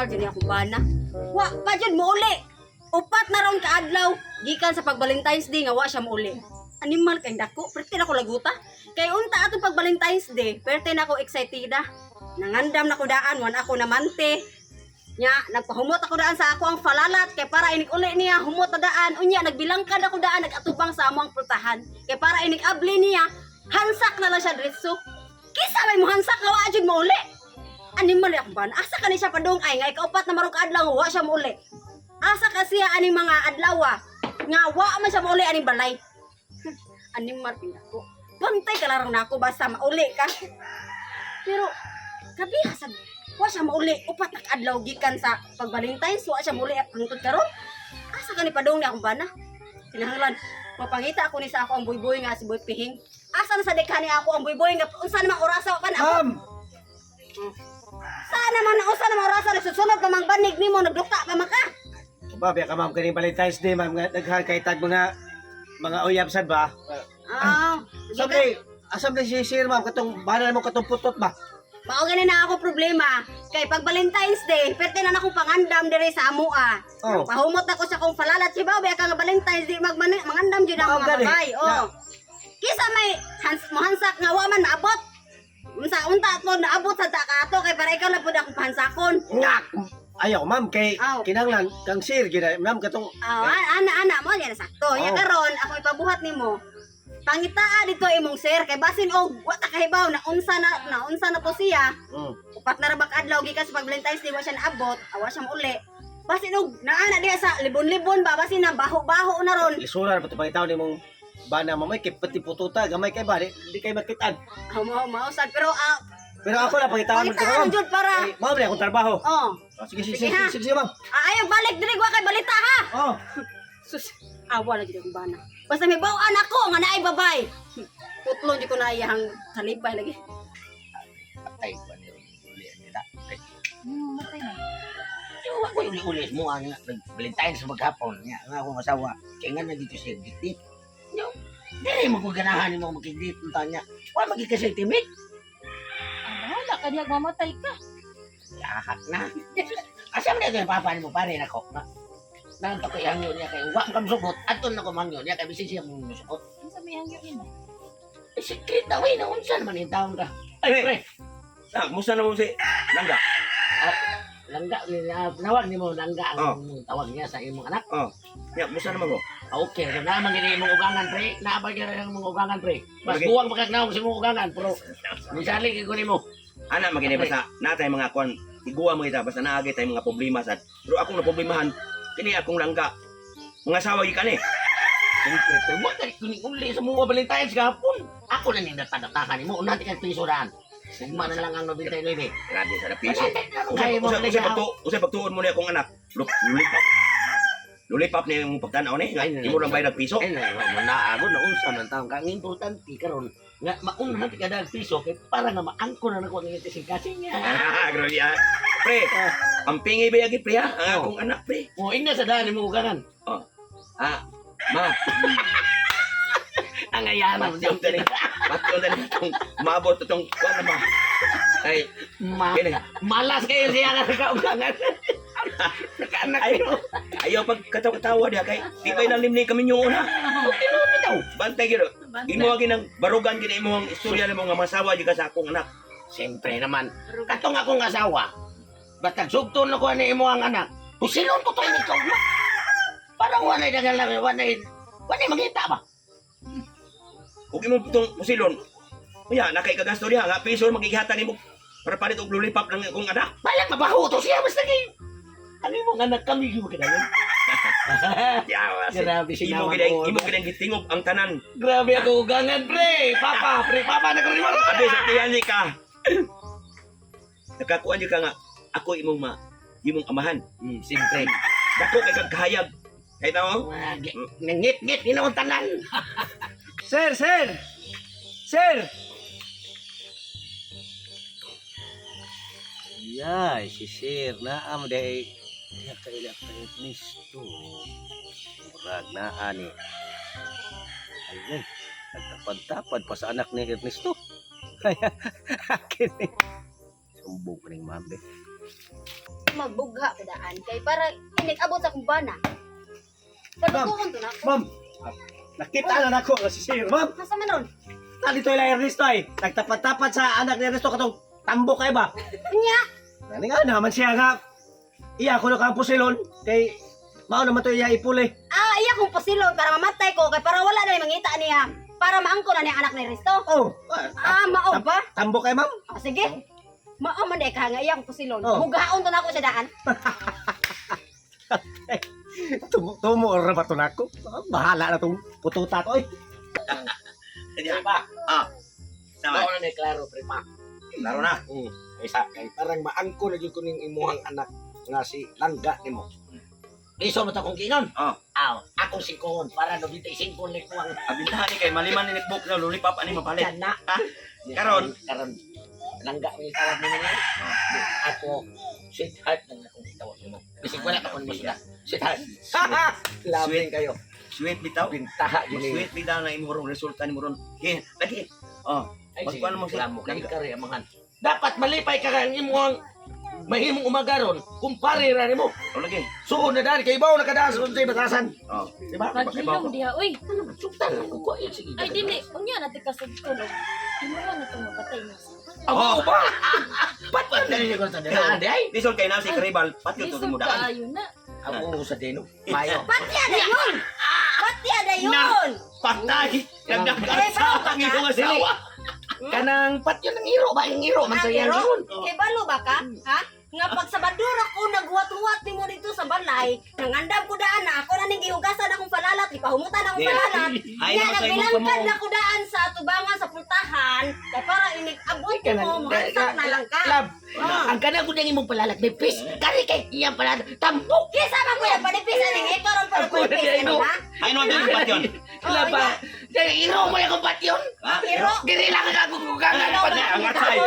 animal dyan akong bana. Wa pa dyan mo uli. Upat na ron kaadlaw. Gikan sa pag Valentine's Day nga wa siya mo uli. Animal kay dako, perte na ko laguta. Kay unta atong pag Valentine's Day, perte na ko excited. Nangandam na ko daan, wan ako namante. Nya, nagpahumot ako daan sa ako ang falalat kay para inig uli niya humot na daan. Unya, nagbilangkad ako daan, nagatubang sa among pultahan. Kay para inig abli niya, hansak na lang siya diretso. Kisa may mo hansak nga wa jud mo uli. Animal yak ban, asa ka ni siya padung ay nga ikaupat na marong adlaw wa siya mo uli. Asa ka siya aning mga adlaw nga wa man siya mo uli aning balay. Animal pinako. Bantay ka lang na ako basta mauli ka. Pero kabihasan, wa siya mauli upat na adlaw gikan sa pag Valentine's, wa siya mauli hangtod karon. Asa ka ni padung ni akong bana? Kinahanglan mapangita ako ni sa ako ang boy-boy nga si Boy Pihing. Asa na sa dekha ni ako ang boy-boy nga unsa namang orasa pa na ako? Sana man unsa namang orasa nagsusunod pa mang banig nimo nagduka pa man ka. Babi ka ma'am kaning Valentine's Day ma'am nga daghan kay tag mga uyab sad ba? Sabi, asam na si Sir ma'am katong bana mo katong putot ba? Mao gani na ako problema. Kay pag Valentine's Day, perte na akong pangandam dire sa amoa. Oh. Pahumot ako sa kong falalat si Babe kang Valentine's Day mangandam jud ang mga babay. Oh. Kisa may mohansak nga wa man maabot. Unta to naabot sa ato kay para ikaw lang pud akong pahansakon. Ayaw ma'am kay kinahanglan kang Sir gina ma'am katong ana mo yan sakto. Ya karon ako ipabuhat nimo. Pangitaa dito imong sir kay basin og wa ta kahibaw na unsa na to siya. Upat na ra bak adlaw gikan sa pag Valentine's Day wa siya naabot, awa siya mauli. Basin og naana diha sa libon-libon ba basin na baho-baho na ron. lisurar pati pangitaw nimong bana mamay kay pati pututa gamay kay ba di kay makitaan. Mausad pero Pero ako na pangitaan mo pangitaan jud para. Ma'am na akong trabaho. Sige sige ma'am. Ayaw balik diri wa kay balita ha. Sus, awa na jud ang bana. Basta may bawaan ako nga naay babay. Putlon di ko na iyang halipay lagi. Patay pa niyo uli nila. Matay na. Yung ako yung uli mo ang Valentine's maghapon nga nga ako masawa. Kaya nga na dito siya gitip. Yung dili mo kung ganahan mo makigit unta niya. Wa magikasay timid. Wala ka diya mamatay ka. Yahak na. Asa man yung papa mo pare na ko. Nang to kay hangyo niya kay wa kam sugot aton na ko mangyo niya kay bisin siya mong sugot. Unsa may hangyo ina? Secret daw na unsa man in taon ka. Ay pre. Musta na mo si Langga? Langga nawag nimo langga ang tawag niya sa imong anak. Ya, musta naman mo? Okay, so na mangini imong ugangan pre. Naabay ka ang imong ugangan pre. Mas buwang pagkagnaw sa imong ugangan pero misali kay kunin mo. Ana magini basta natay mga kwan iguwa mo kita basta naagay tay mga problema sad. Pero akong na problemahan kini akong langga. Mga asawa gi kani. Siyempre, pero mo kay kuning uli sa mga Valentine's gapon. Ako na ning natadatakan nimo unati kay piso daan. Sugma na lang ang 99. Grabe sa piso. Kaya mo Usay pagtuon mo ni akong anak. Lulipap. Lulipap ni imong pagtanaw ni. Imo lang bayad piso. Ay na naagod na unsa man taong kang importante karon. Nga maunhan ti kada piso kay para nga maangko na nako ning kasing niya. Grabe ya. Pre, ang pingi ba yagi pre ha? Ang akong anak pre. Mo ina sa daan mo ugangan. Ma. Ang ayaman Patyon tani. Patyon tani kung maabot itong kwan na ba. Ay, malas kayo siya nga sa ugangan. Nakaanak kayo. ayaw pagkatawa diha kay di pa inalimni kami yung una. Okay no bitaw. Bantay gid. Imo agi nang barugan gid imo ang istorya nimo nga masawa di ka sa akong anak. Siyempre naman, katong akong asawa, batag sugton ako ni imo ang anak, pusilon ko to ikaw na. Parang wanay dagal lang, wanay magita ba? Ug imo putong musilon. Unya nakay kagasto diha nga piso magigihatan nimo para palit og lulipap ng akong anak. Balang mabaho to siya basta kay. Ano mo anak kami gyud ka dayon? Yawa. Grabe Imo gid gitingog ang tanan. Grabe ako ugangan pre, papa na ko ni Abi sa tiyan ni ka. Nakakuan ka nga ako imong amahan. Siyempre. Dako kay kagkahayag. Kay tao? Ngit-ngit ginaon tanan. Sir! Yay, si Sir naam day. Ya kaila kay Ernesto. Murag naa ni. Ayun. Nagtapad-tapad pa sa anak ni Ernesto. Kaya akin ni. Sumbong ko ning mambe. magbugha ko daan kay para inig-abot sa kumbana. Pagkukunto na ako. Ma'am, nakita na ako nga si Sir. Ma'am, Nasa manon? nandito yung Ernesto ay. Nagtapat-tapat sa anak ni Ernesto katong tambok kay ba? Nya, Nani nga naman siya nga. Iya ko na kampusilon. Kay, mao naman to iya ipuli. iya kong pasilon para mamatay ko kay para wala na yung mangita niya. Para maangko na niya anak ni Risto. Oh, Mao ba? tambok kay ma'am. Sige. Mao man ka nga iya kong pasilon. Oh. Bughaon to na ako sa daan. Tumo ra ba to nako? Bahala na tong pututa ko. Kadi ba? Sama. Mao na ni klaro prima. Laro na. Isa kay parang maangko na gyud ko ning imuhang anak nga si Langga nimo. Iso mo ta kong kingon? Akong singkon para no bitay singkon ni kuwang. Abintahan ni kay maliman ni netbook na lollipop ani mapalit. Kana. Karon? Langga ni tawag mo na. Ako sweetheart na akong tawag mo. Bisig wala ka kon mo sila. Sweetheart. Labing kayo. Sweet bitaw. Pintaha gini. Sweet bitaw na imurong resulta ni muron. Lagi. Ay, Magkuhan mo siya. mo kay kari amangan. Dapat malipay ka kang imong mahimong umagaron kumpare ra nimo. Lagi. Suon na dali kay ibaw nakadaas sa batasan. Di ba? Naghilom diha, uy. Suktan ko ko sige. Ay, dili. Unya na tika sa tulog. Imuha na itong mapatay mo. Amo ba? Ba't ba dali ko sa daan ay? Lisol kay nasi karibal. Pati ito Lisod mo ka, daan. ayun na. Ako sa dino. Mayo. Patya na yun! Patya na yun! Patay. Nagdagat Eh, sa baka- ang iyong asawa. Kanang patyo ng hiro ba? Ang hiro man sa yan Pero, yun. kay balo ba ka? Ha? Nga pag sa badura ko naghuwat-huwat ni mo dito sa balay, nangandam ko daan na ako na ning gihugasan akong palalat, ipahumutan akong palalat. Ay, Nga naman sa imong nagbilangkad pamo. na ko daan sa tubangan sa pultahan, kay para inig-abot mo, mahansak na lang ka. Lab. Ang kanang ko nang imong palalat may pis. Kari kay iyang palalat. Tambok. Kisa man ko yung panipis, aning ito ron para Ako na panipis, yan, ano no? ha? Ay, no, din pat yun. Laba. Dahil hiro mo yung patyon. Ha? Pero, Dili lang ka gugugangan Ano pa ba? na. Ang atsay.